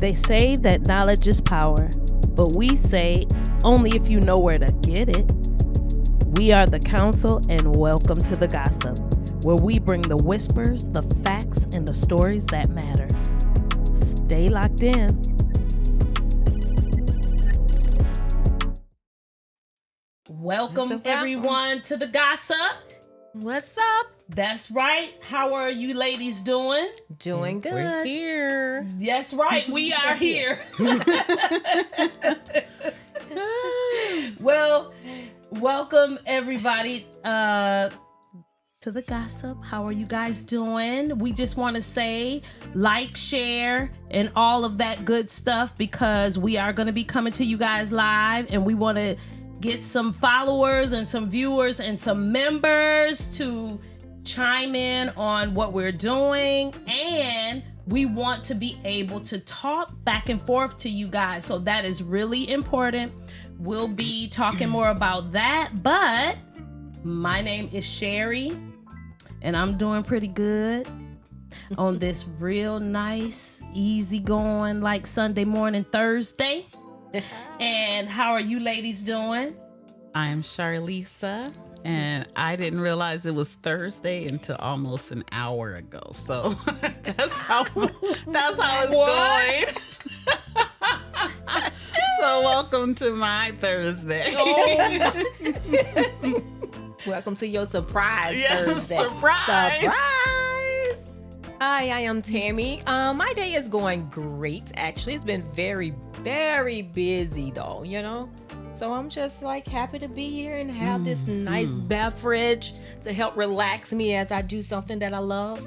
They say that knowledge is power, but we say only if you know where to get it. We are the Council, and welcome to the Gossup, where we bring the whispers, the facts, and the stories that matter. Stay locked in. Welcome everyone to the Gossup. What's up? That's right. How are you ladies doing? Doing good. We're here. That's right. We are here. Well, welcome everybody to the Gossup. How are you guys doing? We just want to say like, share, and all of that good stuff because we are going to be coming to you guys live, and we want to get some followers and some viewers and some members to chime in on what we're doing, and we want to be able to talk back and forth to you guys, so that is really important. We'll be talking more about that, but my name is Sherry, and I'm doing pretty good on this real nice, easygoing, like Sunday morning, Thursday. And how are you ladies doing? I'm Charlisa, and I didn't realize it was Thursday until almost an hour ago. So that's how it's going. So welcome to my Thursday. Oh. Welcome to your surprise Thursday. Surprise! Hi, I am Tammy. My day is going great. Actually, it's been very, very busy though, you know? So I'm just like happy to be here and have this nice beverage to help relax me as I do something that I love.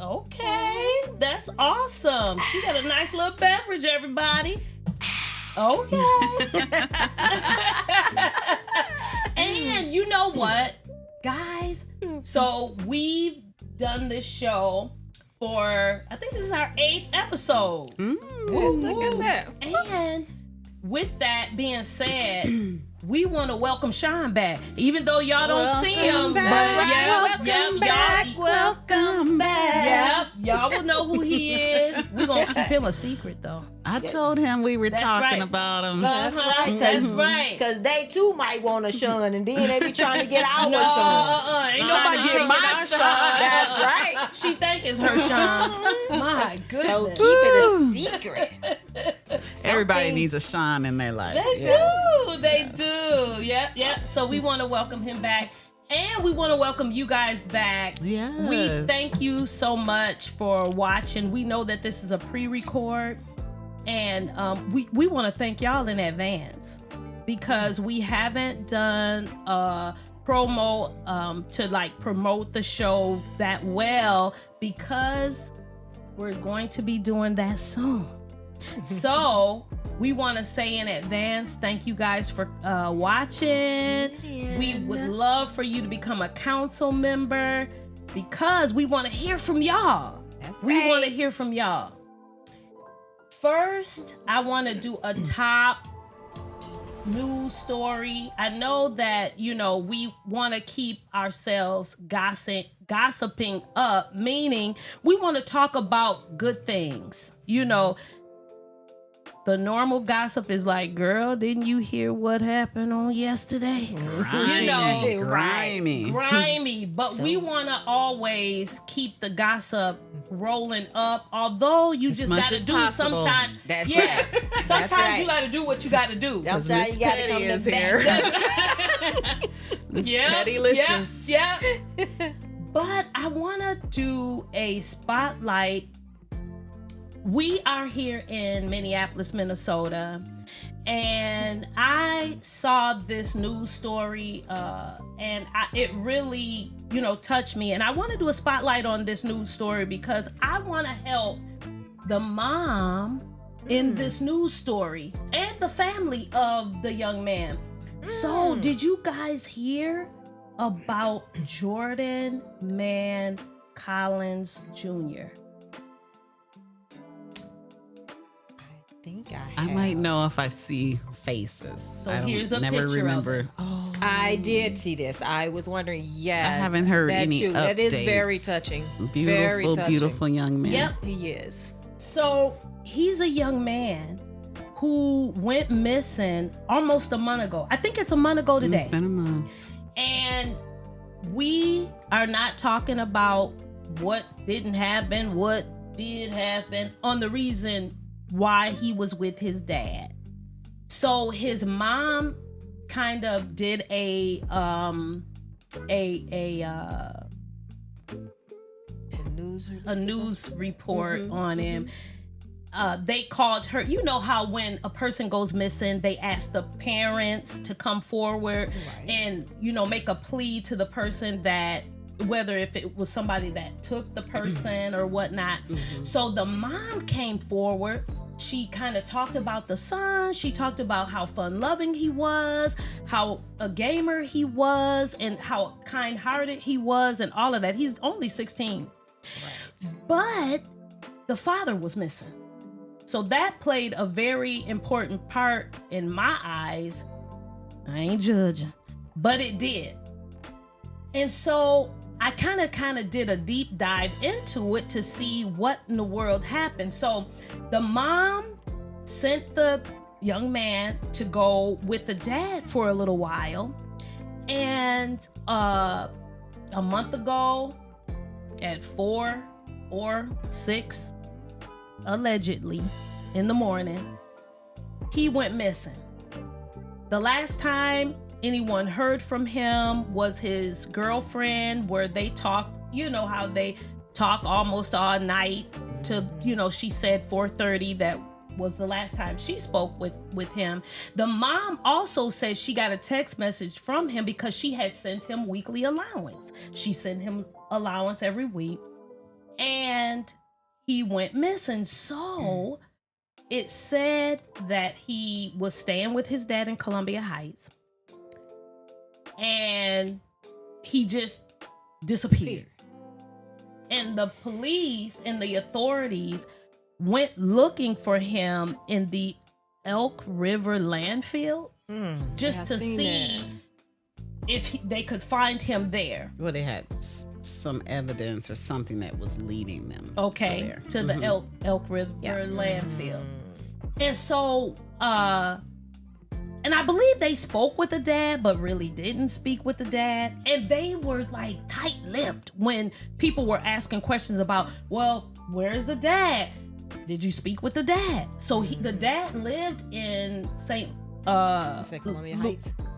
Okay, that's awesome. She got a nice little beverage, everybody. Okay. And you know what, guys? So we've done this show for, I think this is our 8th episode. Look at that. And with that being said, we want to welcome Sean back, even though y'all don't see him. Back. But Welcome back. y'all will know who he is. We're gonna keep him a secret though. I told him we were That's talking right. about him. That's right. That's right. Because they too might want a Sean, and then they be trying to get our No, Sean. ain't Trying nobody to get taking my our Sean. That's right. She think it's her Sean. My goodness. So keep it a secret. Everybody needs a Sean in their life. They do. Yep. So we want to welcome him back. And we want to welcome you guys back. Yes. We thank you so much for watching. We know that this is a pre-record. And we want to thank y'all in advance because we haven't done a promo to like promote the show that well because we're going to be doing that soon. So we want to say in advance, thank you guys for watching. We would love for you to become a council member because we want to hear from y'all. We want to hear from y'all. First, I want to do a top news story. I know that, we want to keep ourselves gossiping up, meaning we want to talk about good things. The normal gossip is like, girl, didn't you hear what happened on yesterday? Grimy. But we want to always keep the gossip rolling up, although you just got to do it sometimes. That's right. Sometimes you got to do what you got to do. Miss Petty is here. Miss Pettylicious. Yeah. But I want to do a spotlight. We are here in Minneapolis, Minnesota, and I saw this news story, and it really, touched me. And I want to do a spotlight on this news story because I want to help the mom in this news story and the family of the young man. So, did you guys hear about Jordan Man Collins Jr.? I might know if I see faces. So I don't here's a never picture remember. of it. Oh, I did see this. I was wondering, yes. I haven't heard any updates. That is very touching. Beautiful, very touching. beautiful young man. Yep. He is. So he's a young man who went missing almost a month ago. I think it's a month ago today. It's been a month. And we are not talking about what didn't happen, what did happen, on the reason why he was with his dad. So his mom kind of did a news report on him. They called her. You know how when a person goes missing, they ask the parents to come forward and, make a plea to the person, that whether if it was somebody that took the person or whatnot. So the mom came forward. She kind of talked about the son. She talked about how fun-loving he was, how a gamer he was, and how kind-hearted he was, and all of that. He's only 16. But the father was missing. So that played a very important part in my eyes. I ain't judging, but it did. And so I kind of did a deep dive into it to see what in the world happened. So the mom sent the young man to go with the dad for a little while. And a month ago at 4 or 6, allegedly, in the morning, he went missing. The last time anyone heard from him was his girlfriend, where they talked, how they talk almost all night to, she said 4:30, that was the last time she spoke with him. The mom also said she got a text message from him because she had sent him weekly allowance. She sent him allowance every week, and he went missing. So it said that he was staying with his dad in Columbia Heights, and he just disappeared. And the police and the authorities went looking for him in the Elk River landfill just to see if they could find him there. Well, they had some evidence or something that was leading them to the Elk River landfill. And so and I believe they spoke with the dad, but really didn't speak with the dad. And they were like tight-lipped when people were asking questions about, well, where's the dad? Did you speak with the dad? So the dad lived in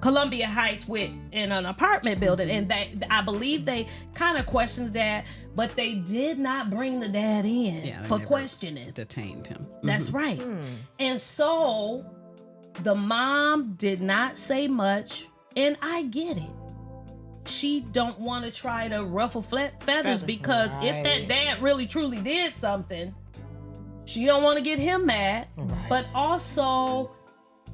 Columbia Heights in an apartment building, and I believe they kind of questioned dad, but they did not bring the dad in for questioning. Detained him. That's right. And so the mom did not say much, and I get it. She don't want to try to ruffle feathers because if that dad really truly did something, she don't want to get him mad. But also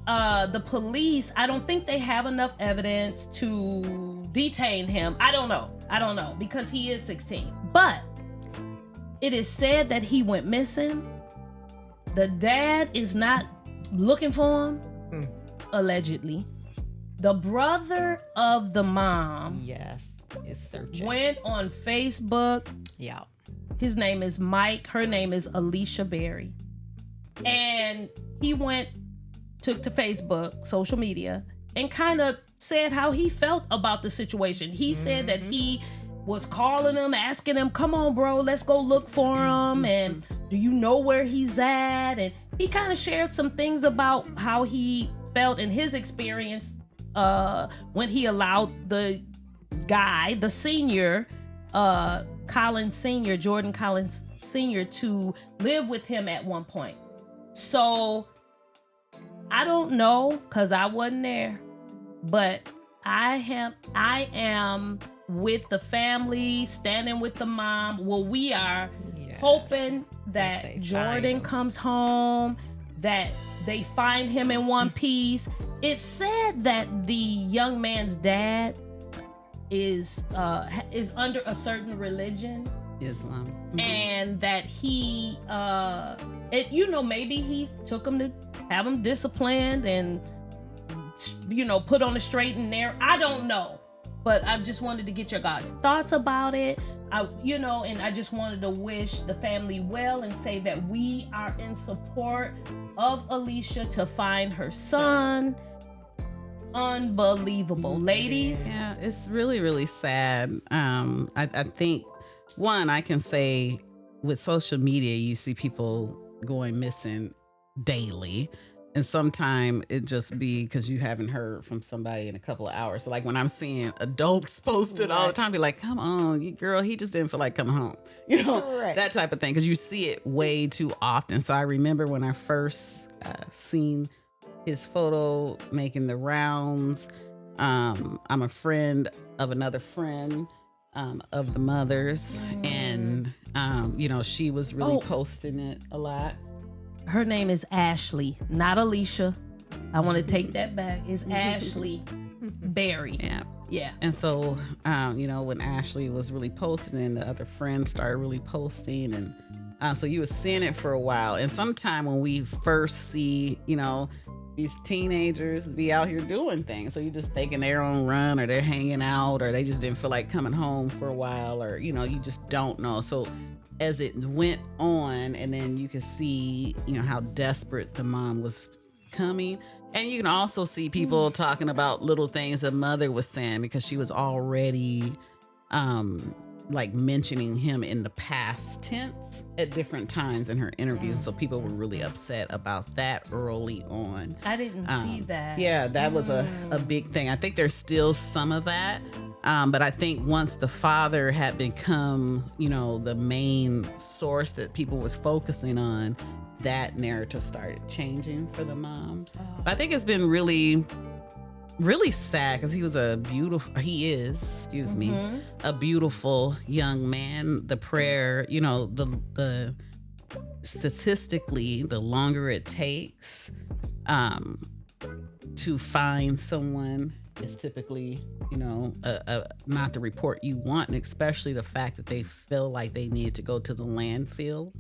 the police, I don't think they have enough evidence to detain him. I don't know because he is 16. But it is said that he went missing. The dad is not looking for him, allegedly. The brother of the mom, is searching. Went on Facebook. Yeah. His name is Mike. Her name is Alicia Berry. And he took to Facebook, social media, and kind of said how he felt about the situation. He said that he was calling him, asking him, come on, bro, let's go look for him. And do you know where he's at? And he kind of shared some things about how he felt in his experience when he allowed the guy, the senior, Jordan Collins Sr., to live with him at one point. So I don't know, because I wasn't there, but I am with the family, standing with the mom. Well, we are hoping that Jordan comes home, that they find him in one piece. It said that the young man's dad is under a certain religion, Islam, and that he maybe he took him to have him disciplined and put on the straight and narrow. I don't know, but I just wanted to get your guys' thoughts about it. and I just wanted to wish the family well and say that we are in support of Alicia to find her son. Unbelievable, ladies. Yeah, it's really, really sad. I think I can say with social media, you see people going missing daily. And sometimes it just be because you haven't heard from somebody in a couple of hours. So like when I'm seeing adults posted all the time, be like, come on, girl, he just didn't feel like coming home. That type of thing. Because you see it way too often. So I remember when I first seen his photo making the rounds. I'm a friend of another friend of the mother's. And, she was really posting it a lot. Her name is Ashley, not Alicia. I want to take that back. It's Ashley Berry. Yeah. And so, when Ashley was really posting and the other friends started really posting, and so you were seeing it for a while. And sometime when we first see, these teenagers be out here doing things, so you just taking their own run, or they're hanging out, or they just didn't feel like coming home for a while, or you just don't know. So as it went on, and then you could see, how desperate the mom was coming. And you can also see people talking about little things the mother was saying, because she was already mentioning him in the past tense at different times in her interviews. So people were really upset about that early on. I didn't see that. Yeah, that was a big thing. I think there's still some of that. But I think once the father had become, the main source that people was focusing on, that narrative started changing for the mom. But I think it's been really, really sad, because he is, a beautiful young man. The prayer, the statistically, the longer it takes to find someone is typically, not the report you want, and especially the fact that they feel like they need to go to the landfill,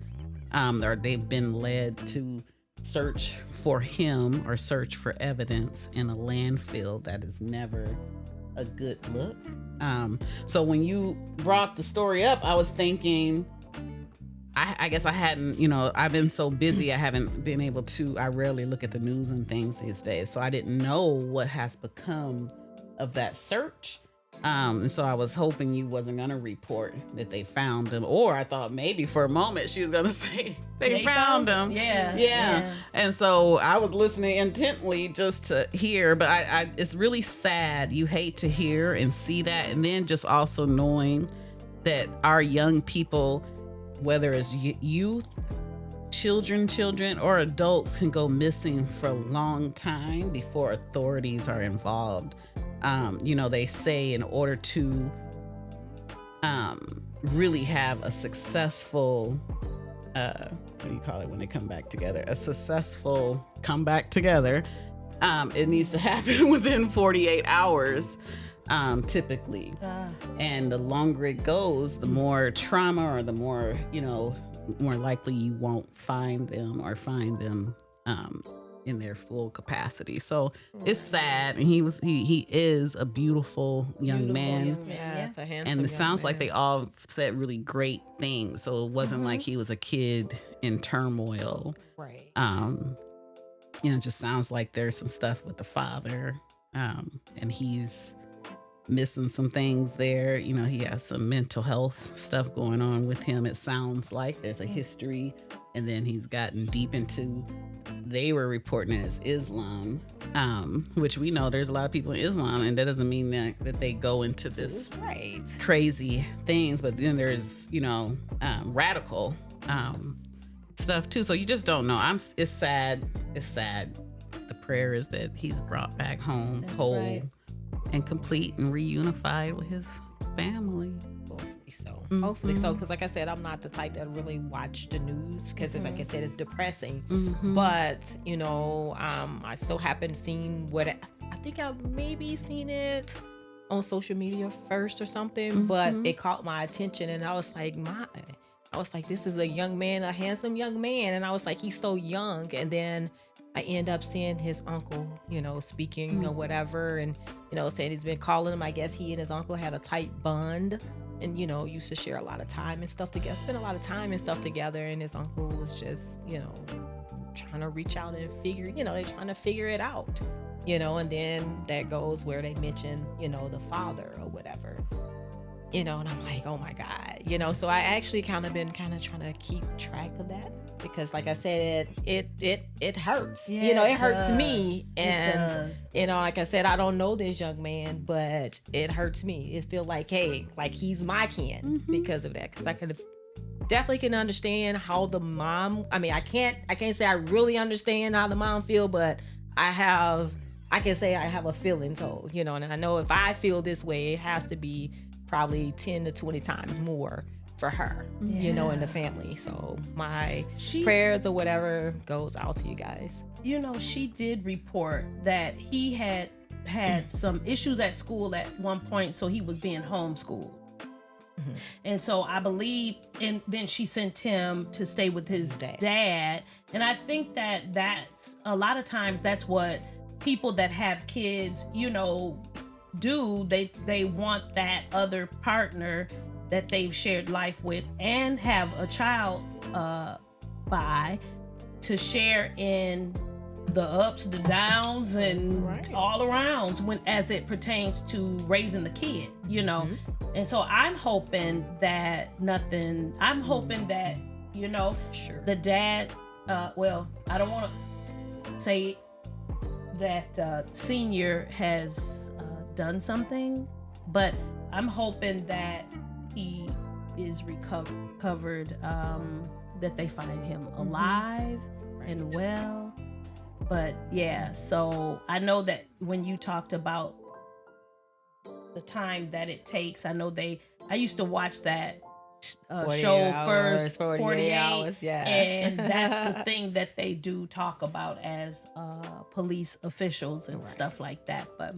or they've been led to search for him or search for evidence in a landfill. That is never a good look. So when you brought the story up, I was thinking, I guess I hadn't, I've been so busy, I haven't been able to, I rarely look at the news and things these days. So I didn't know what has become of that search. And so I was hoping you wasn't going to report that they found him. Or I thought maybe for a moment she was going to say they found him. Yeah. And so I was listening intently just to hear. But I it's really sad. You hate to hear and see that. And then just also knowing that our young people, whether it's youth, children, or adults, can go missing for a long time before authorities are involved. They say in order to really have a successful, what do you call it when they come back together? A successful comeback together, it needs to happen within 48 hours. Typically. And the longer it goes, the more trauma, or the more, more likely you won't find them in their full capacity. So it's sad. And he is a beautiful young man. Yeah, it's a handsome and it sounds man. like they all said really great things. So it wasn't like he was a kid in turmoil. Right. It just sounds like there's some stuff with the father. And he's missing some things there. He has some mental health stuff going on with him. It sounds like there's a history, and then he's gotten deep into, they were reporting it as Islam, which we know there's a lot of people in Islam, and that doesn't mean that they go into this crazy things, but then there's, radical stuff too. So you just don't know. It's sad. The prayer is that he's brought back home whole and complete and reunified with his family. Hopefully so. Hopefully so, because like I said, I'm not the type that really watch the news, because like I said, it's depressing. But I so happened seeing what I think I maybe seen it on social media first or something, but it caught my attention, and I was like, this is a young man, a handsome young man, and I was like, he's so young. And then I end up seeing his uncle, speaking or whatever, and saying he's been calling him. I guess he and his uncle had a tight bond, and used to share a lot of time and stuff together, spend a lot of time and stuff together. And his uncle was just, trying to reach out and figure, they're trying to figure it out, and then that goes where they mention, the father or whatever, and I'm like, oh my God, so I actually been trying to keep track of that, because like I said, it hurts, it hurts me. And, like I said, I don't know this young man, but it hurts me. It feels like, hey, like he's my kin because of that. Because I definitely can understand how the mom, I can't say I really understand how the mom feel, but I can say I have a feeling. So, and I know if I feel this way, it has to be probably 10 to 20 times more for her, in the family. So my prayers or whatever goes out to you guys. She did report that he had some issues at school at one point, so he was being homeschooled. And so I believe, and then she sent him to stay with his dad. And I think that's a lot of times that's what people that have kids, do. They want that other partner that they've shared life with and have a child by, to share in the ups, the downs, and all arounds as it pertains to raising the kid, And so I'm hoping that the dad, I don't want to say that senior has done something, but I'm hoping that he is recovered, that they find him alive and well. But yeah, so I know that when you talked about the time that it takes, I used to watch that show first, 48 hours, yeah. And that's the thing that they do talk about as police officials and stuff like that. But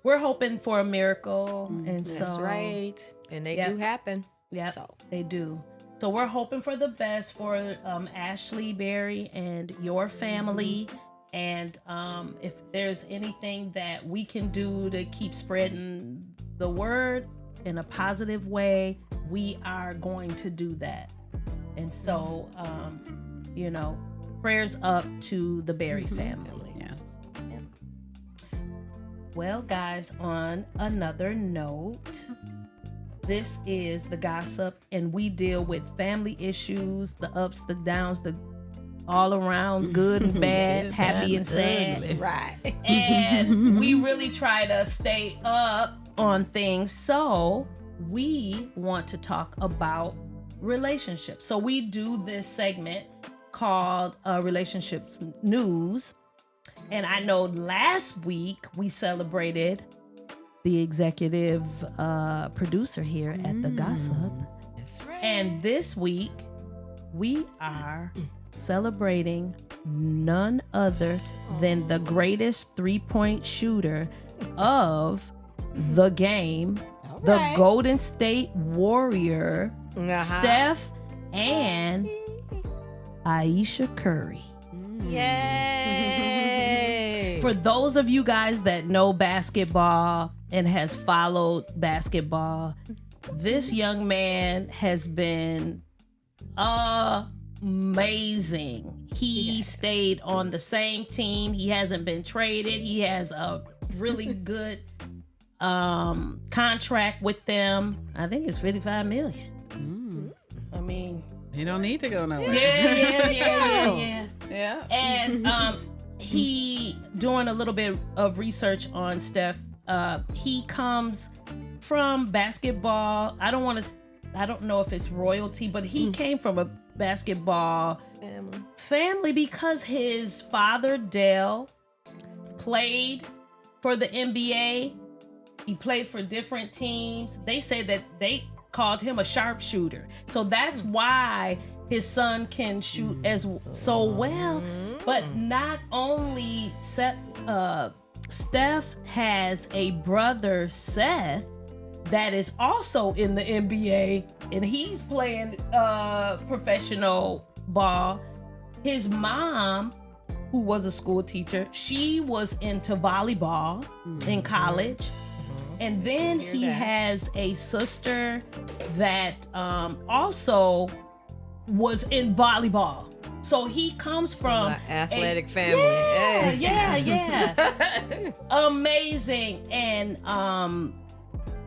we're hoping for a miracle, and that's right, and they do happen. Yeah, so they do. So we're hoping for the best for Ashley Berry and your family. And if there's anything that we can do to keep spreading the word in a positive way, we are going to do that. And so, prayers up to the Berry family. Yeah. Well, guys, on another note, this is the Gossup, and we deal with family issues, the ups, the downs, the all arounds, good and bad, happy and sad. Ugly. Right. And we really try to stay up on things. So we want to talk about relationships. So we do this segment called Relationships News. And I know last week we celebrated the executive producer here at the Gossup. That's right. And this week we are celebrating none other than the greatest 3-point shooter of the game, the Golden State Warrior, Steph and Aisha Curry. Yay! For those of you guys that know basketball and has followed basketball, this young man has been amazing. He stayed on the same team. He hasn't been traded. He has a really good contract with them. I think it's $55 million. I mean, he don't need to go nowhere. Yeah. And he doing a little bit of research on Steph. He comes from basketball. I don't know if it's royalty, but he came from a basketball family because his father, Dale, played for the NBA. He played for different teams. They say that they called him a sharpshooter. So that's why his son can shoot so well. But not only Steph has a brother, Seth, that is also in the NBA, and he's playing professional ball. His mom, who was a school teacher, she was into volleyball in college. And then Hear he that. has a sister that also was in volleyball. So he comes from My athletic family. Yeah, Hey. yeah. Amazing. And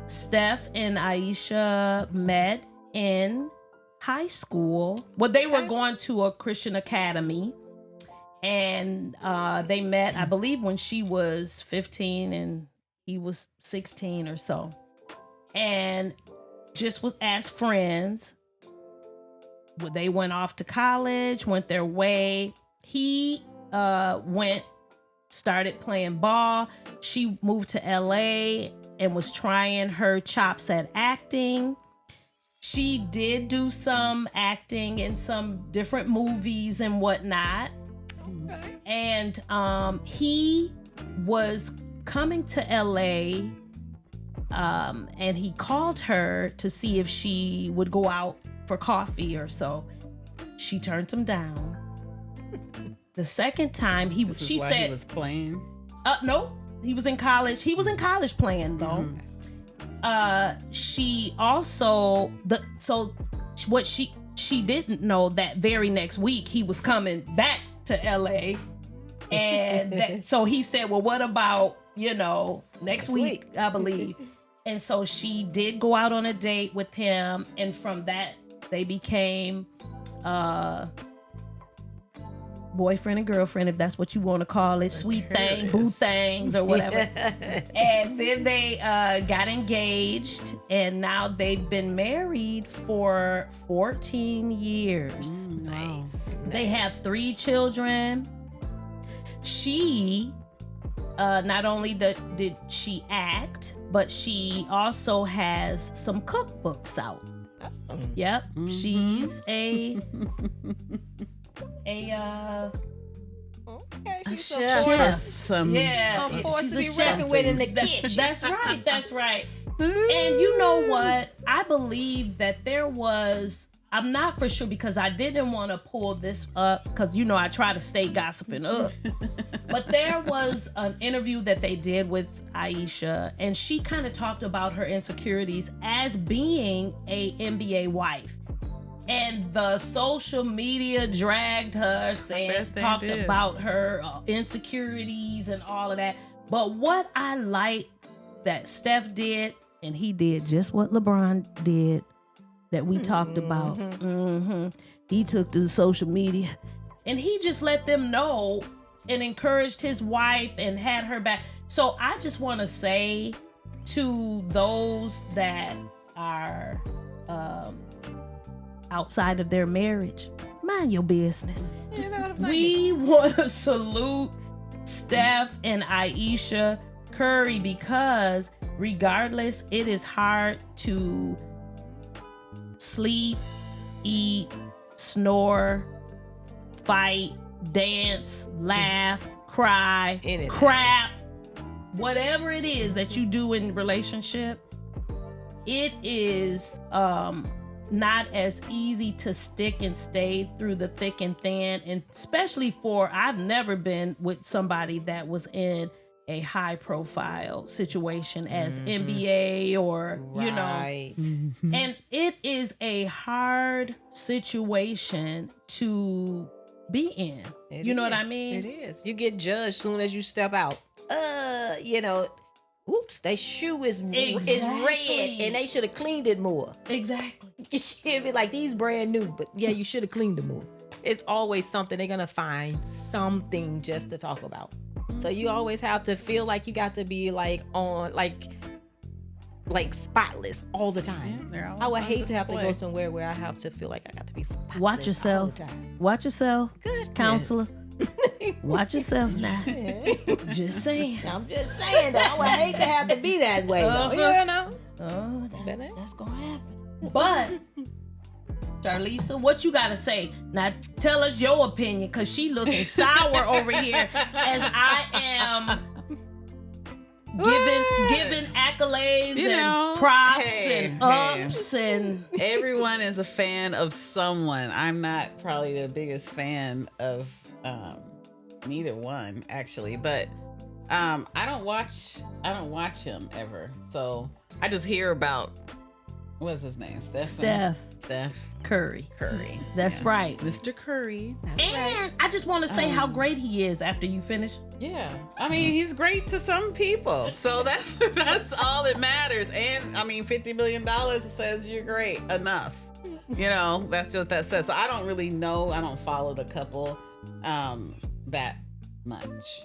Steph and Aisha met in high school. Well, they were going to a Christian academy. And they met, I believe, when she was 15 and he was 16 or so. And just was as friends. They went off to college, went their way. He started playing ball. She moved to LA and was trying her chops at acting. She did do some acting in some different movies and whatnot. Okay. And he was coming to LA and he called her to see if she would go out for coffee or so. She turned him down. The second time she said he was playing. no, he was in college. He was in college playing though. She also what she didn't know that very next week he was coming back to LA. And so he said, well, what about, next week, I believe. And so she did go out on a date with him. And from that, they became boyfriend and girlfriend, if that's what you want to call it. Sweet thing, boo things, or whatever. And then they got engaged. And now they've been married for 14 years. Nice. They have 3 children. She, not only did she act, but she also has some cookbooks out. Yep, she's a Okay, she's chef. a Chef. yeah, A force she's to a be chef. reckoned with in the kitchen. That's right. That's right. And you know what? I believe that there was. I'm not for sure because I didn't want to pull this up because I try to stay gossiping up. But there was an interview that they did with Aisha, and she kind of talked about her insecurities as being a NBA wife. And the social media dragged her, talked about her insecurities and all of that. But what I like that Steph did, and he did just what LeBron did, that we talked about. He took to the social media and he just let them know and encouraged his wife and had her back. So I just want to say to those that are outside of their marriage, mind your business. You know what I'm saying? We want to salute Steph and Aisha Curry because regardless, it is hard to sleep, eat, snore, fight, dance, laugh, cry, Anything. crap, whatever it is that you do in relationship. It is not as easy to stick and stay through the thick and thin, and especially I've never been with somebody that was in a high profile situation as NBA or Right. and it is a hard situation to be in. You know what I mean? It is. You get judged soon as you step out. Oops, that shoe is red Exactly. and they should have cleaned it more. Exactly. It'd be like, these brand new, but yeah, you should have cleaned it more. It's always something. They're gonna find something just to talk about. So you always have to feel like you got to be like spotless all the time. Yeah, I would hate to have to go somewhere where I have to feel like I got to be spotless. Watch yourself. all the time. Watch yourself, Goodness. counselor. Watch yourself now. Yeah. Just saying. I'm just saying that I would hate to have to be that way. Though. You know? Oh, that's gonna happen. But Charlisa, what you gotta say? Now tell us your opinion, cause she looking sour over here as I am giving accolades and props and ups and everyone is a fan of someone. I'm not probably the biggest fan of neither one actually, but I don't watch him ever. So I just hear about what's his name? Steph Curry. Curry. That's Yes. right. Mr. Curry. And I just want to say how great he is after you finish. Yeah. I mean, he's great to some people. So that's all that matters. And I mean, $50 million says you're great enough. You know, that's just that says. So I don't really know. I don't follow the couple that much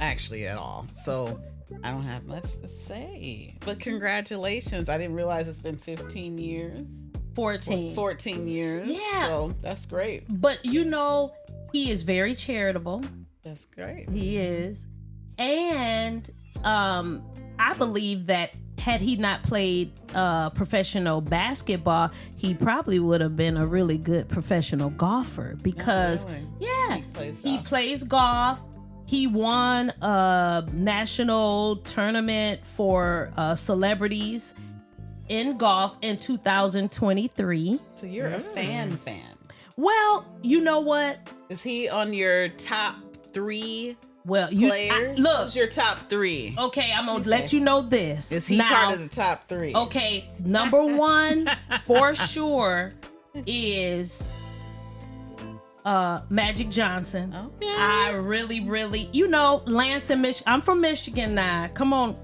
actually at all. So I don't have much to say. But congratulations. I didn't realize it's been 15 years. 14 years. Yeah. So that's great. But you know, he is very charitable. That's great. He is. And I believe that had he not played professional basketball, he probably would have been a really good professional golfer because, really? yeah, He plays golf. He won a national tournament for celebrities in golf in 2023. So you're a fan. Well, you know what? Is he on your top 3 Well, players? look. Who's your top 3? Okay, I'm gonna let you know this. Is he part of the top 3? Okay, number 1 for sure is Magic Johnson. Okay. I really, you know, Lance and Michigan. I'm from Michigan now. Come on.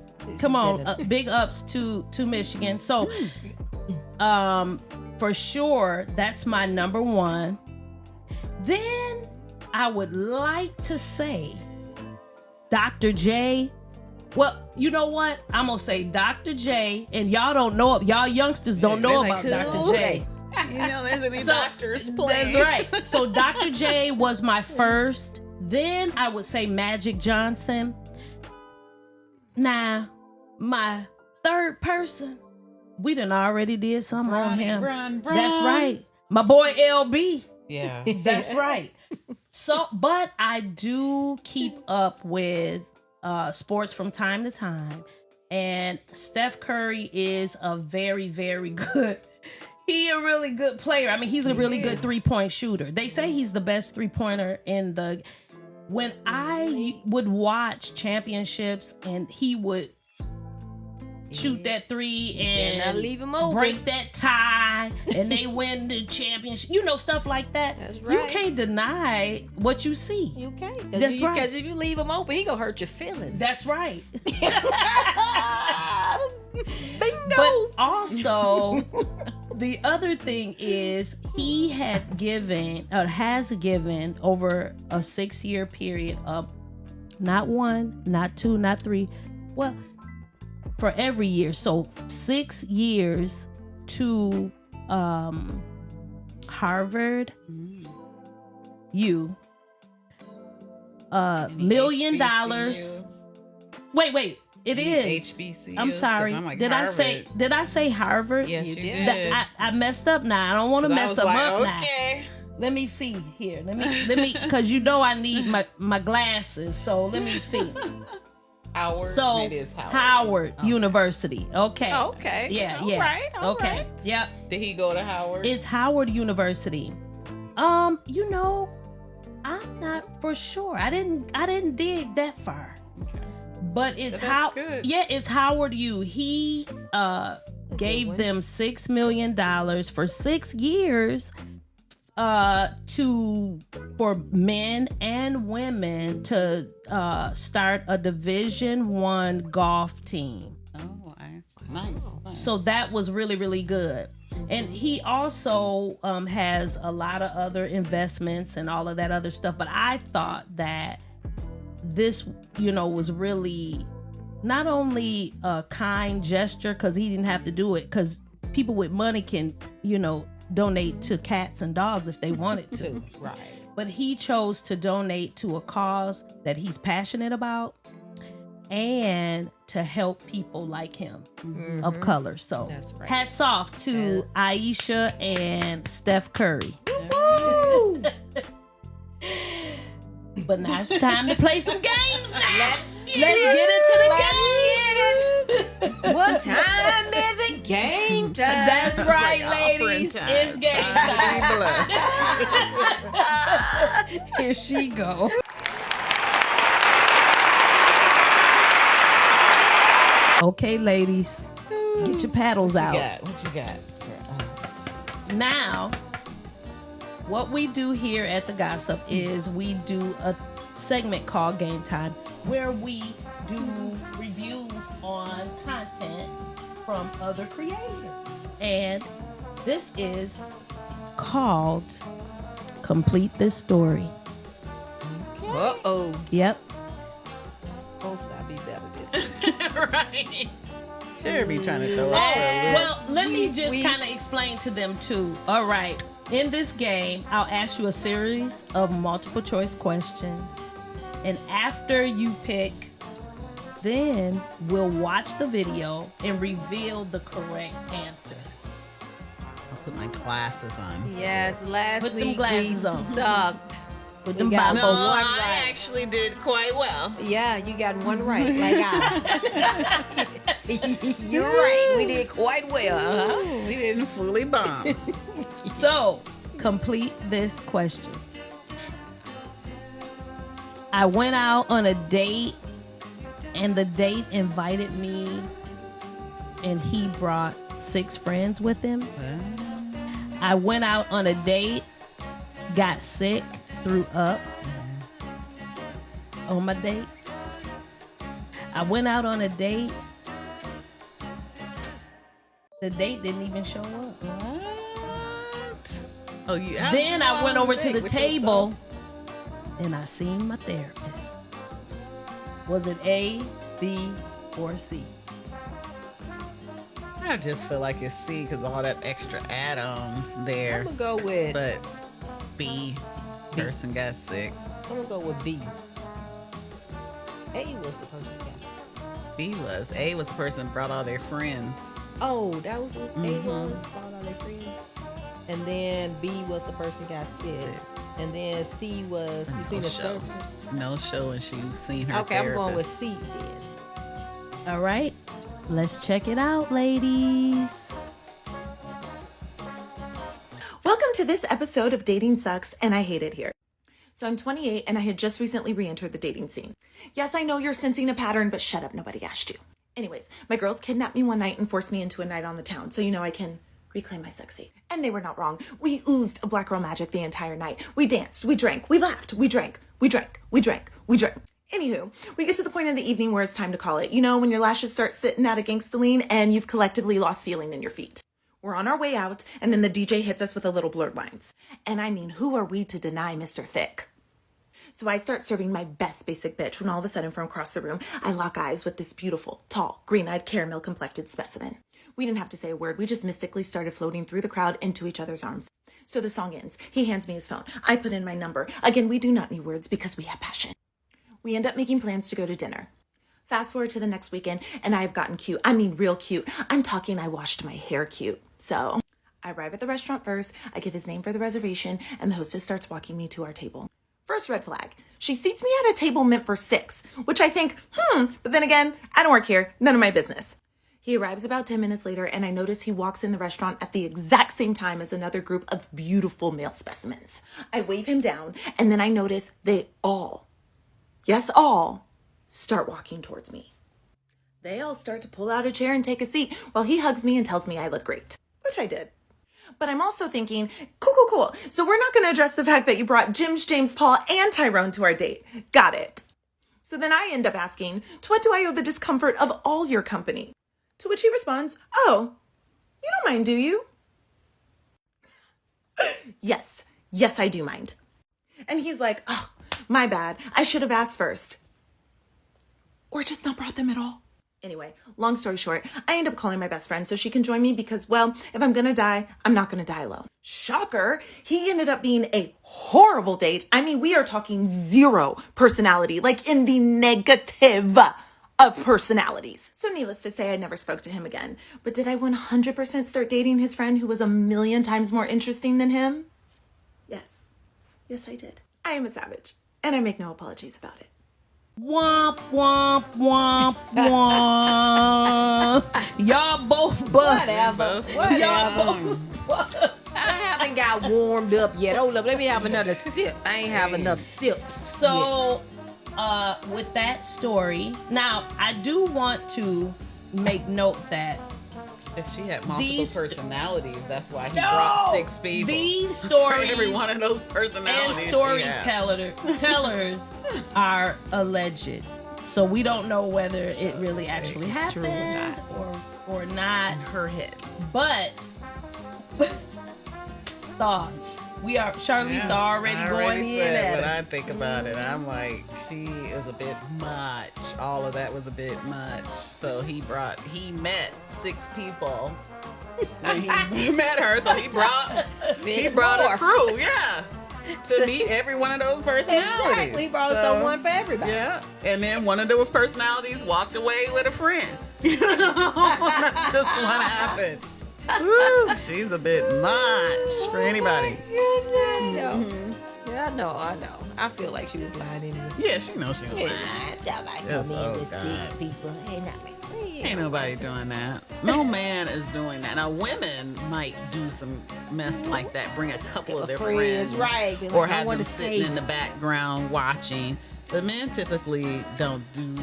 Big ups to Michigan. So, for sure, that's my number 1. Then I would like to say Dr. J. Well, you know what? I'm gonna say Dr. J. And y'all don't know, y'all youngsters don't know about Dr. J. You know, there's any doctors playing. That's right. So Dr. J was my first. Then I would say Magic Johnson. Now, my third person, we done already did something on him. Bron. That's right. My boy LB. Yeah. That's right. So, but I do keep up with sports from time to time. And Steph Curry is a very, very good. He a really good player. I mean, he's a really good 3-point shooter. They say he's the best 3-pointer in the. When I would watch championships and he would shoot that 3 and not leave him open. break that tie and they win the championship, you know, stuff like that. That's right. You can't deny what you see. You can't. That's right. Because if you leave him open, he gonna hurt your feelings. That's right. Bingo. But also, the other thing is he has given over a 6-year period of not 1, not 2, not 3. Well, for every year. So 6 years to Harvard U. $1 million. Wait. It is. HBCUs, I'm sorry. 'cause I'm like, did I say Harvard? Yes, you did. I messed up now. I don't want to mess them up now. Okay. Let me see here. Let me because you know I need my glasses. So let me see. Howard. So Maybe it's Howard. Howard University. Okay. Okay. Yeah. All Yeah. right, all okay. right. Yep. Did he go to Howard? It's Howard University. You know, I'm not for sure. I didn't dig that far. Okay. But it's good. Yeah, it's Howard U. He gave them $6 million for 6 years for men and women to start a Division I golf team. Oh, nice. So that was really, really good. And he also has a lot of other investments and all of that other stuff. But I thought that this, was really not only a kind gesture because he didn't have to do it, because people with money can, donate to cats and dogs if they wanted to. Right. But he chose to donate to a cause that he's passionate about and to help people like him of color. So That's right. hats off to Aisha and Steph Curry. Woo! But now it's time to play some games now. Let's get into the games. What time is it? Game time. That's right, Like offering ladies. time. It's game Time to be time. Here she go. Okay, ladies, get your paddles out. What you got for us? Now, what we do here at the Gossup is we do a segment called Game Time, where we do reviews on content from other creators. And this is called Complete This Story. Uh-oh. Yep. Hopefully I'll be better this week. Right. Sure, be trying to throw us for a loop. Well, let me just kind of explain to them too. All right. In this game, I'll ask you a series of multiple choice questions. And after you pick, then we'll watch the video and reveal the correct answer. I'll put my glasses on. Yes, last Put them week glasses we on. sucked. With We them got bifocals. one I right. actually did quite well. Yeah, you got one right, like I. You're right. We did quite well. Uh-huh. We didn't fully bomb. So, complete this question. I went out on a date, and the date invited me, and he brought 6 friends with him. I went out on a date, got sick, threw up on my date. I went out on a date. The date didn't even show up. What? Oh, you. Then I went over to the with table yourself. and I seen my therapist. Was it A, B, or C? I just feel like it's C because all that extra add-on there. I'm gonna go with. But B, person got sick. I'm gonna go with B. A was the person that got sick. B was. A was the person brought all their friends. Oh, that was what A was. Brought all their friends. And then B was the person got sick. Sick. And then C was you seen the show. therapist. No show, and she seen her Okay, therapist. I'm going with C then. All right, let's check it out, ladies. Welcome to this episode of Dating Sucks and I Hate It Here. So I'm 28 and I had just recently re-entered the dating scene. Yes, I know you're sensing a pattern, but shut up, nobody asked you. Anyways, my girls kidnapped me one night and forced me into a night on the town, so I can reclaim my sexy. And they were not wrong. We oozed a black girl magic the entire night. We danced, we drank, we laughed, we drank, we drank, we drank, we drank. Anywho, we get to the point in the evening where it's time to call it. When your lashes start sitting at a gangsta lean and you've collectively lost feeling in your feet. We're on our way out, and then the DJ hits us with a little blurred lines. And I mean, who are we to deny Mr. Thick? So I start serving my best basic bitch when all of a sudden from across the room, I lock eyes with this beautiful, tall, green-eyed, caramel-complected specimen. We didn't have to say a word. We just mystically started floating through the crowd into each other's arms. So the song ends. He hands me his phone. I put in my number. Again, we do not need words because we have passion. We end up making plans to go to dinner. Fast forward to the next weekend, and I have gotten cute. I mean, real cute. I'm talking I washed my hair cute. So I arrive at the restaurant first. I give his name for the reservation, and the hostess starts walking me to our table. First red flag. She seats me at a table meant for 6, which I think, but then again, I don't work here. None of my business. He arrives about 10 minutes later, and I notice he walks in the restaurant at the exact same time as another group of beautiful male specimens. I wave him down, and then I notice they all, yes, all, start walking towards me. They all start to pull out a chair and take a seat while he hugs me and tells me I look great, which I did. But I'm also thinking, cool. So we're not going to address the fact that you brought James, Paul, and Tyrone to our date. Got it. So then I end up asking, to what do I owe the discomfort of all your company? To which he responds, oh, you don't mind, do you? Yes, I do mind. And he's like, oh, my bad. I should have asked first. Or just not brought them at all. Anyway, long story short, I end up calling my best friend so she can join me because, well, if I'm gonna die, I'm not gonna die alone. Shocker, he ended up being a horrible date. I mean, we are talking 0 personality, like in the negative of personalities. So needless to say, I never spoke to him again. But did I 100% start dating his friend who was a million times more interesting than him? Yes, I did. I am a savage, and I make no apologies about it. Womp, womp, womp, womp. Y'all both bust. Whatever. Y'all both bust. I haven't got warmed up yet. Hold up, let me have another sip. I ain't have enough sips. So, with that story, now I do want to make note that If she had multiple These- personalities, that's why he No! brought 6 people. These For stories every one of those and personalities. she had. storytellers are alleged. So we don't know whether it really actually True or happened or not. In her head. But thoughts. Charlize already I going already in said at when it. I think about it, I'm like, she is a bit much. All of that was a bit much. So he met 6 people when he met her. So he brought more. a crew, yeah, to meet every one of those personalities. Exactly. He brought So, someone for everybody. Yeah, and then one of those personalities walked away with a friend. That's just what happened. Woo, she's a bit much for anybody. Yeah, I know. I feel like she was lying anyway. Yeah, she knows she was lying. Yes, oh, God. people. Ain't nobody doing that. No man is doing that. Now, women might do some mess like that, bring a couple of their friends, right? or have them sitting in the background watching. But men typically don't do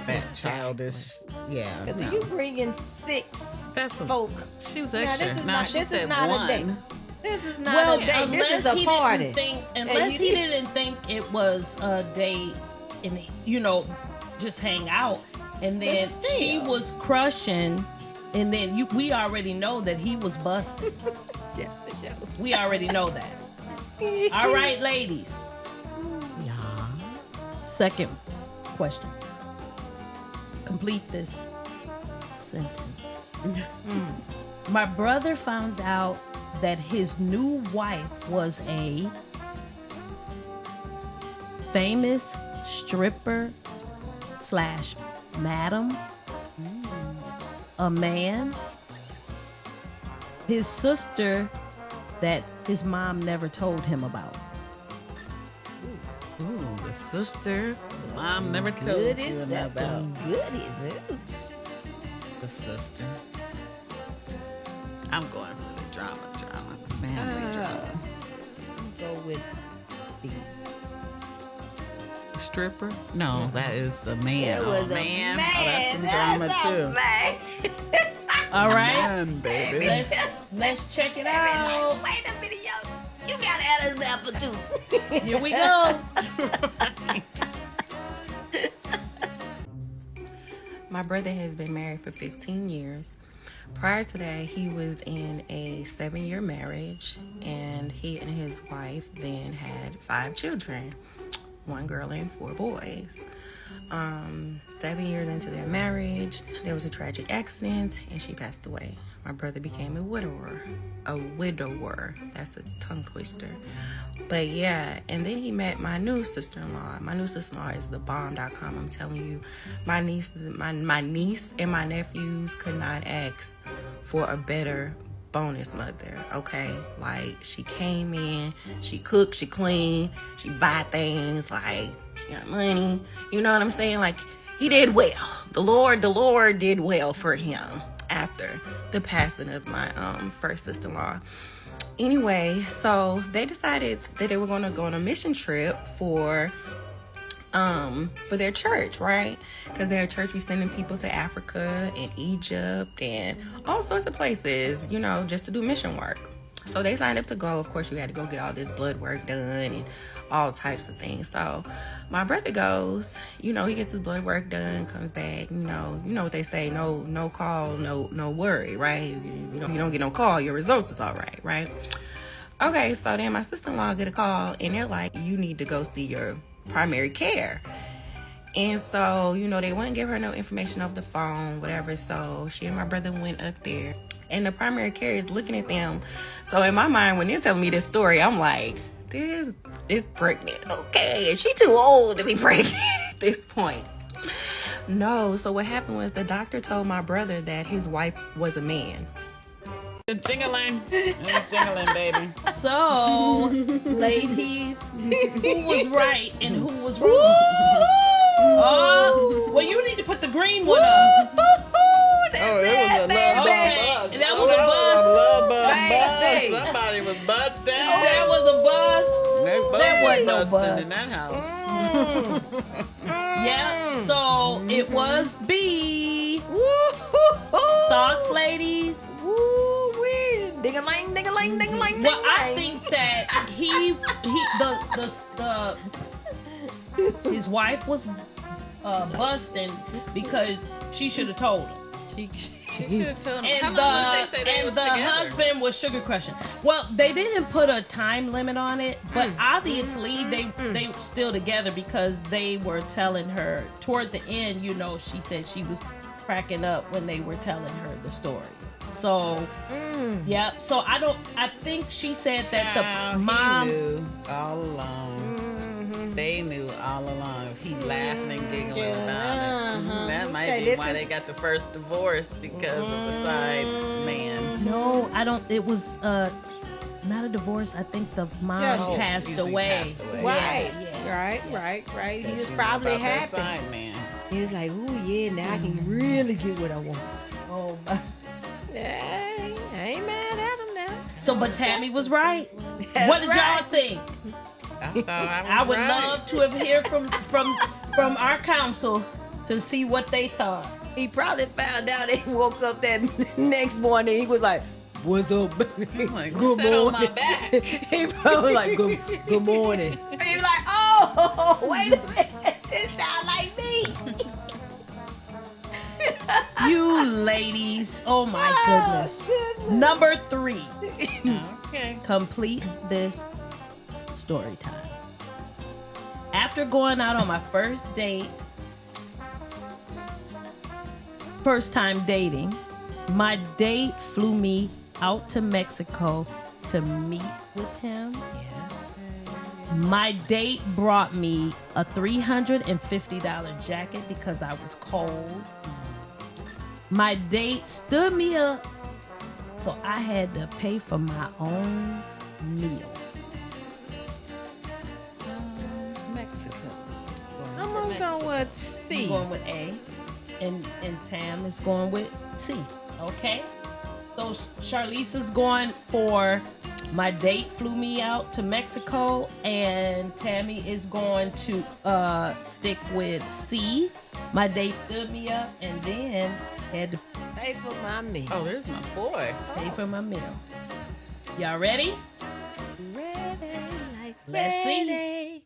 that childish. Yeah, Because no. you bring in 6 That's a, folk. she was Now, extra. this is Now not- she this is said not a date. one. This is not Well, a date. This is unless a party. he didn't think it was a date, and just hang out, and then But still. she was crushing, and then we already know that he was busted. Yes, for sure. We already know that. All right, ladies. Yeah. Second question. Complete this sentence. My brother found out that his new wife was a famous stripper / madam, a man, his sister that his mom never told him about. Ooh, the sister. Mom never told Good you is that? about Some good is it? the sister. I'm going for the drama, family drama. Go with the Stripper? No, that is the man. It Oh, was a man. man. Oh, that's some drama too. All right, Man, baby. let's check it out. Wait a minute, yo. You gotta add us that for 2. Here we go. My brother has been married for 15 years. Prior to that, he was in a 7-year marriage, and he and his wife then had 5 children, 1 girl and 4 boys. 7 years into their marriage, there was a tragic accident, and she passed away. My brother became a widower. That's a tongue twister. But yeah, and then he met my new sister-in-law. My new sister-in-law is thebomb.com. I'm telling you, my niece and my nephews could not ask for a better bonus mother, okay? Like, she came in, she cooked, she cleaned, she buy things, like, she got money. You know what I'm saying? Like, he did well. The Lord did well for him after the passing of my first sister-in-law. Anyway, so they decided that they were going to go on a mission trip for their church, right? Because their church be sending people to Africa and Egypt and all sorts of places, just to do mission work. So they signed up to go. Of course, you had to go get all this blood work done and all types of things. So my brother goes, he gets his blood work done, comes back, you know what they say, no call, no worry, right? You don't get no call, your results is all right? Okay, so then my sister-in-law get a call, and they're like, you need to go see your primary care. And so, they wouldn't give her no information over the phone, whatever. So she and my brother went up there, and the primary care is looking at them. So in my mind, when they're telling me this story, I'm like, this is pregnant, okay? And she too old to be pregnant at this point. No, so what happened was the doctor told my brother that his wife was a man. Jingling, baby. So, ladies, who was right and who was wrong? Well, you need to put the green one up. Oh, it was a love bus. And that was a bus. Love bus. Hey. Somebody was busting. That was a bus. There wasn't no busting bus. in that house. Yeah, so it was B. ladies. Woo wee, ding-a-ling, ding-a-ling, ding-a-ling, Well, I ding-a-ling. think that his wife was busting because she should have told him. She should have told him. How And long did they say they and was the together? husband was sugar crushing. Well, they didn't put a time limit on it, but obviously they were still together because they were telling her toward the end. You know, she said she was cracking up when they were telling her the story. So, yeah. So I think she said that the Child, mom. he knew all along. They knew all along. He laughing and giggling about it. That might Say, be this why is- they got the first divorce, because of the side man. No, I don't. It was not a divorce. I think the mom Yeah, passed excuse me, away. passed away. Right, Yeah. right. He That was she knew probably about that happy. side man. He was like, ooh, yeah, now I can really get what I want. Oh my. Hey, I ain't mad at him now. So, but Tammy was right. That's What did y'all right. think? I thought I was I would right. love to have heard from our council to see what they thought. He probably found out he woke up that next morning. He was like, what's up, baby? Like, what's that on my back? He probably like, good morning. And he was like, oh, wait a minute. It sounds like me. You ladies, oh my goodness. Number 3, Okay. complete this story time. After going out on my first time dating, my date flew me out to Mexico to meet with him. My date brought me a $350 jacket because I was cold. My date stood me up, so I had to pay for my own meal. Mexico. I'm gonna go with I'm C. going with A, and Tam is going with C. Okay? So Charlize is going for my date flew me out to Mexico, and Tammy is going to stick with C. My date stood me up, and then had to Pay for my meal. Oh, there's my boy. pay for my meal. Y'all ready? Ready, like Let's see. ready.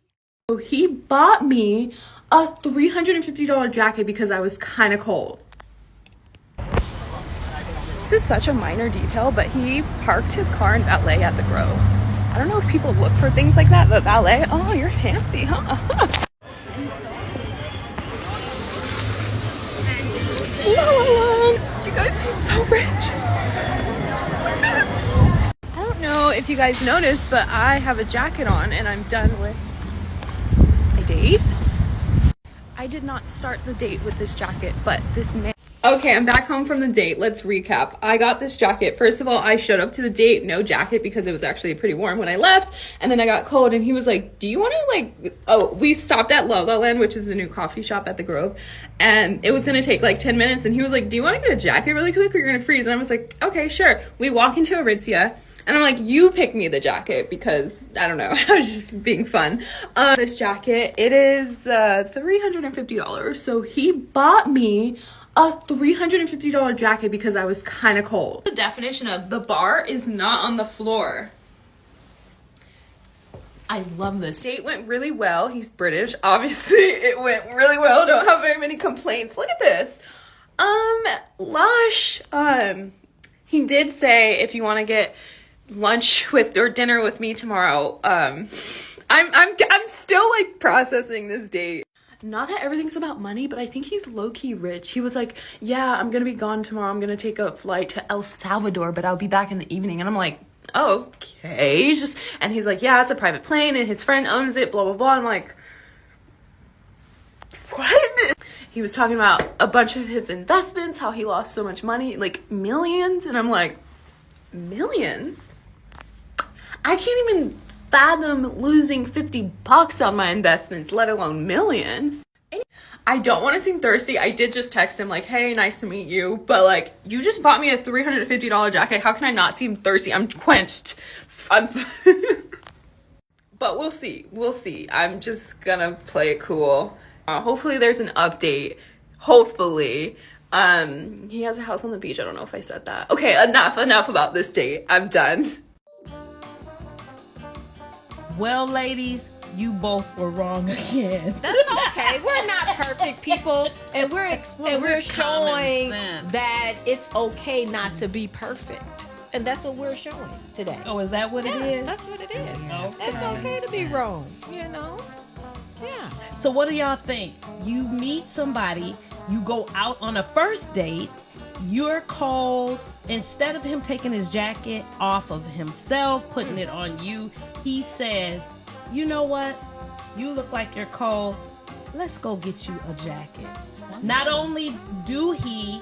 So he bought me a $350 jacket because I was kind of cold. This is such a minor detail, but he parked his car in valet at the Grove. I don't know if people look for things like that, but valet, oh, you're fancy, huh? La, la, la. You guys are so rich. I don't know if you guys noticed, but I have a jacket on and I'm done with my date. I did not start the date with this jacket, but this man. Okay, I'm back home from the date. Let's recap. I got this jacket. First of all, I showed up to the date, no jacket, because it was actually pretty warm when I left. And then I got cold, and he was like, do you want to, we stopped at La La Land, which is the new coffee shop at the Grove. And it was going to take like 10 minutes. And he was like, do you want to get a jacket really quick or you're going to freeze? And I was like, okay, sure. We walk into Aritzia. And I'm like, you pick me the jacket because, I don't know, I was just being fun. This jacket, it is $350. So he bought me a $350 jacket because I was kind of cold. The definition of the bar is not on the floor. I love this. Date went really well. He's British. Obviously, it went really well. Don't have very many complaints. Look at this. Lush. He did say if you want to get lunch with or dinner with me tomorrow. I'm still like processing this date. Not that everything's about money, but I think he's low-key rich. He was like, yeah, I'm gonna be gone tomorrow. I'm gonna take a flight to El Salvador, but I'll be back in the evening. And I'm like, okay. And he's like, yeah, it's a private plane and his friend owns it, blah, blah, blah. I'm like, what? He was talking about a bunch of his investments, how he lost so much money, like millions. And I'm like, millions? I can't even fathom losing $50 on my investments, let alone millions. I don't want to seem thirsty. I did just text him like, hey, nice to meet you. But like, you just bought me a $350 jacket. How can I not seem thirsty? I'm quenched. But we'll see. We'll see. I'm just gonna play it cool. Hopefully there's an update. Hopefully. He has a house on the beach. I don't know if I said that. Okay, enough about this date. I'm done. Well, ladies, you both were wrong again. That's okay. We're not perfect people, and we're we're showing common sense. that it's okay not to be perfect, and that's what we're showing today. Oh, is that what it is? That's what it is. Okay. It's okay to be wrong, you know? Yeah. So what do y'all think? You meet somebody, you go out on a first date, you're cold. Instead of him taking his jacket off of himself, putting it on you, he says, you know what? You look like you're cold. Let's go get you a jacket. Not only do he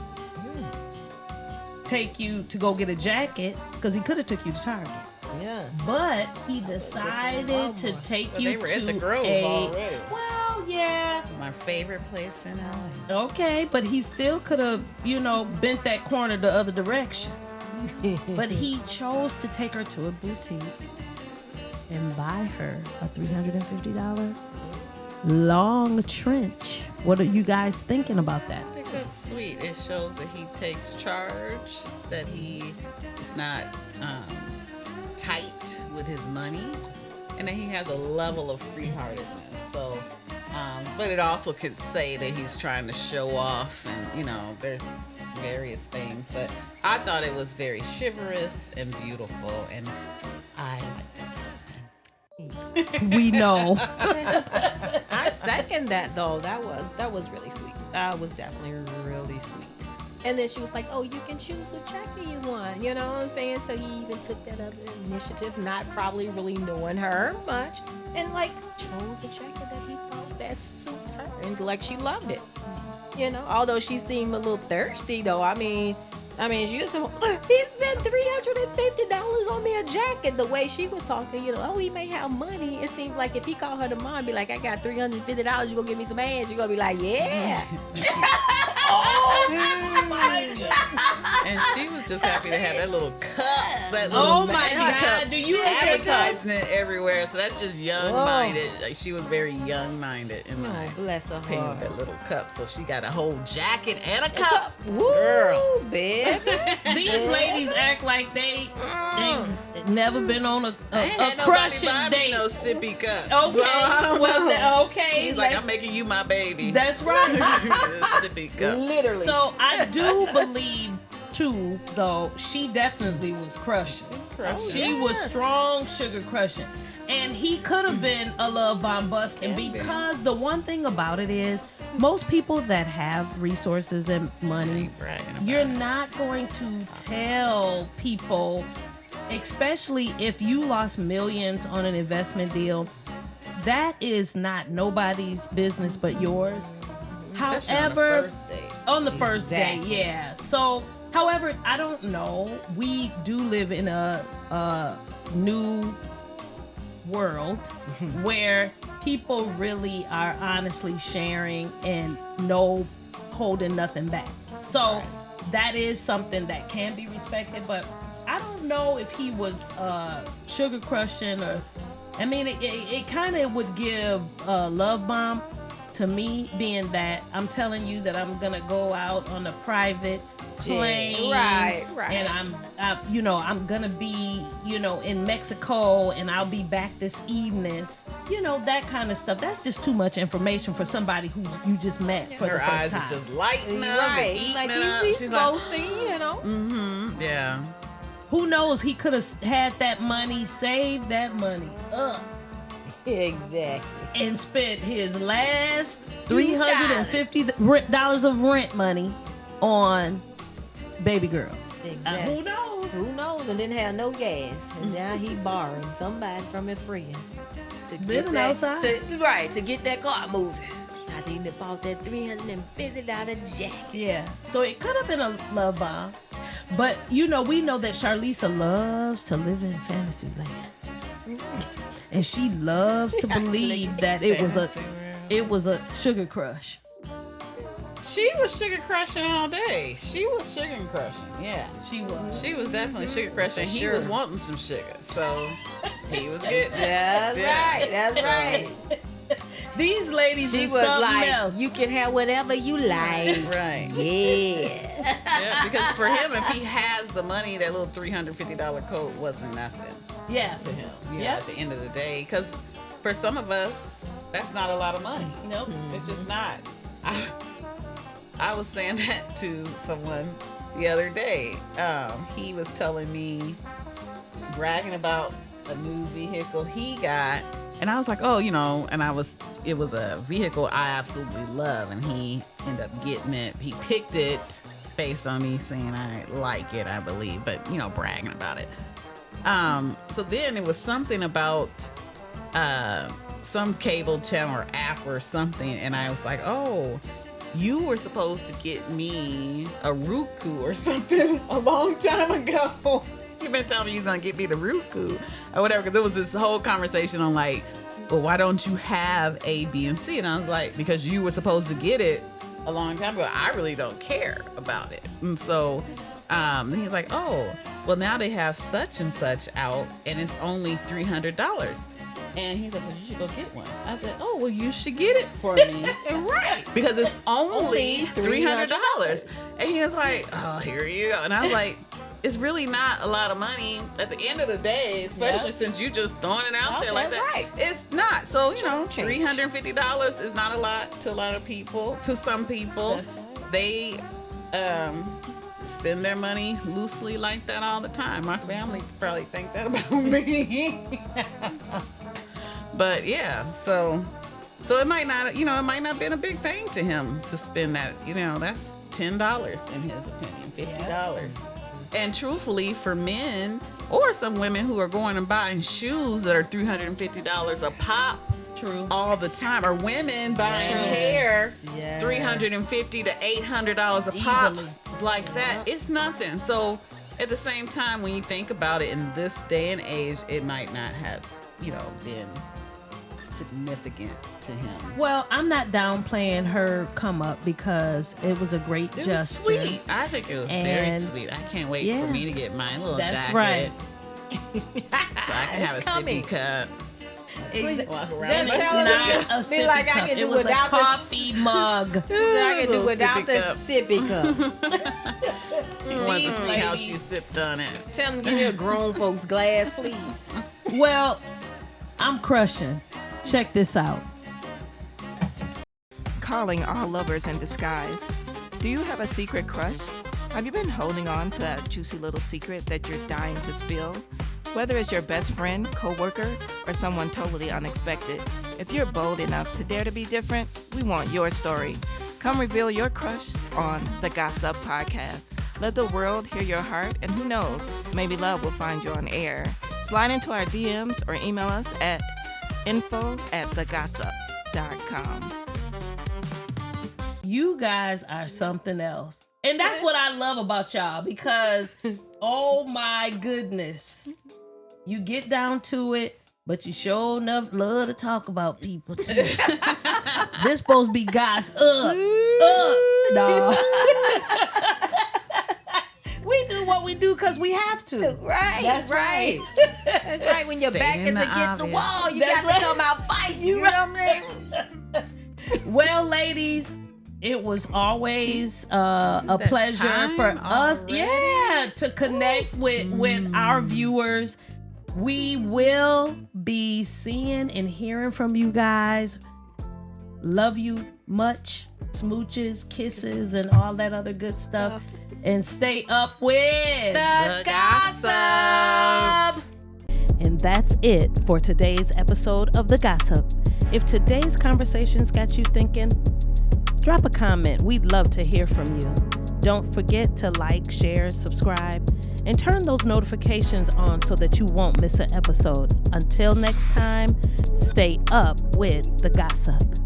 take you to go get a jacket, because he could have took you to Target. Yeah. But he decided to take But you they were to at the Grove a already. well, yeah, My favorite place in LA. okay, but he still could have, bent that corner the other direction. But he chose to take her to a boutique and buy her a $350 long trench. What are you guys thinking about that? I think that's sweet. It shows that he takes charge, that he is not tight with his money, and that he has a level of free-heartedness. So, but it also could say that he's trying to show off, and there's various things. But I thought it was very chivalrous and beautiful, and I We know. I second that though. That was really sweet. That was definitely really sweet. And then she was like, "Oh, you can choose what jacket you want." You know what I'm saying? So he even took that other initiative, not probably really knowing her much, and chose a jacket that he thought that suits her, and she loved it. Although she seemed a little thirsty though. I mean, she was he spent $350 on me a jacket. The way she was talking, he may have money. It seems like if he called her tomorrow and be like, I got $350, you gonna give me some ass? You gonna be like, yeah. Oh my God. And she was just happy to have that little cup. That Oh little my Sandy God. cup Do you take advertisement everywhere. So that's just young-minded. She was very young-minded in my Bless her opinion with heart. that little cup. So she got a whole jacket and a cup. Woo, Girl. baby. These ladies act like they ain't never been on a Ain't crushing nobody buy me date. no sippy cup. Okay, So I don't know. okay. He's like, let's- I'm making you my baby. That's right. Sippy cup. Literally. So I do believe too, though, she definitely was crushing. crushing. She was strong sugar crushing. And he could have been a love bomb bust. And Can be. because the one thing about it is, most people that have resources and money, Ain't bragging about you're it. not going to tell people, especially if you lost millions on an investment deal, that is not nobody's business but yours. Especially on the However, first date. on the first day, Exactly. yeah. So, however, I don't know. We do live in a new world where people really are honestly sharing and no holding nothing back. So that is something that can be respected, but I don't know if he was sugar crushing or, I mean, it kind of would give a love bomb to me, being that I'm telling you that I'm gonna go out on a private plane, right. and I'm gonna be, in Mexico, and I'll be back this evening. That kind of stuff. That's just too much information for somebody who you just met for the Her first eyes time. are just lighting up Right. and eating Like it up. he's She's like, ghosting, yeah. Who knows? He could have had that money, saved that money up, Exactly. and spent his last $350 of rent money on baby girl. Exactly. Who knows? Who knows? And didn't have no gas. And now he borrowing somebody from a friend to Living outside. to get that car moving. I think they bought that $350 jacket. Yeah. So it could have been a love bomb. But, we know that Charlisa loves to live in fantasy land. And she loves to believe that it was a sugar crush. She was sugar crushing all day. She was sugar crushing. Yeah. She was. She was definitely sugar crushing. He Sure. was wanting some sugar. So he was getting it. That's Yeah. right. That's So, right. These ladies She is was something like, else. you can have whatever you like. Right. Yeah. Yeah, because for him, if he has the money, that little $350 coat wasn't nothing Yeah. to him. You know, Yeah. at the end of the day, because for some of us, that's not a lot of money. Nope. It's just not. I was saying that to someone the other day. He was telling me, bragging about a new vehicle he got, and I was like, oh, and it was a vehicle I absolutely love, and he ended up getting it. He picked it based on me saying I like it, I believe, but bragging about it. So then it was something about some cable channel or app or something, and I was like, oh, you were supposed to get me a Roku or something a long time ago. You've been telling me you're gonna get me the Roku or whatever, because there was this whole conversation on like, well, why don't you have A, B, and C? And I was like, because you were supposed to get it a long time ago. I really don't care about it. And so then he's like, oh, well, now they have such and such out, and it's only $300. And he said, so you should go get one. I said, oh, well, you should get it for me. Right. Because it's only $300. And he was like, oh, here you go. And I was like, it's really not a lot of money at the end of the day, especially since you just throwing it out there like that. Right. It's not. So, $350 is not a lot to a lot of people. To some people, That's right. they spend their money loosely like that all the time. My family probably think that about me. But yeah, so it might not, it might not been a big thing to him to spend that, that's $10 in his opinion, $50. And truthfully, for men or some women who are going and buying shoes that are $350 a pop, True. all the time, or women buying hair $350 to $800 a pop, Easily. like that, it's nothing. So at the same time, when you think about it in this day and age, it might not have, been significant to him. Well, I'm not downplaying her come up because it was a great It was gesture. sweet. I think it was very And- sweet. I can't wait yeah. for me to get my little That's jacket. right. So I can have a coming. sippy cup. Walk around Just like tell that. not a Be sippy like, I cup. can It do was a without the coffee mug. I can do Little without sippy the cup. sippy cup. I want to Please, see how lady. she sipped on it. Tell them, give me a grown folks glass, please. Well, I'm crushing. Check this out. Calling all lovers in disguise. Do you have a secret crush? Have you been holding on to that juicy little secret that you're dying to spill? Whether it's your best friend, coworker, or someone totally unexpected, if you're bold enough to dare to be different, we want your story. Come reveal your crush on the Gossup podcast. Let the world hear your heart, and who knows, maybe love will find you on air. Slide into our DMs or email us at info@thegossup.com. You guys are something else. And that's what I love about y'all because, oh my goodness, you get down to it, but you sure enough love to talk about people too. This supposed to be guys up. No. We do what we do because we have to. Right. That's right. That's right. When your back is Stating the against the obvious. wall, you That's got right. to come out fighting. You know what I'm saying? Well, ladies, it was always a that pleasure time for us, already? to connect with our viewers. We will be seeing and hearing from you guys. Love you much. Smooches, kisses, and all that other good stuff. And stay up with The gossip. And that's it for today's episode of The Gossup. If today's conversations got you thinking, drop a comment. We'd love to hear from you. Don't forget to like, share, subscribe, and turn those notifications on so that you won't miss an episode. Until next time, stay up with The Gossup.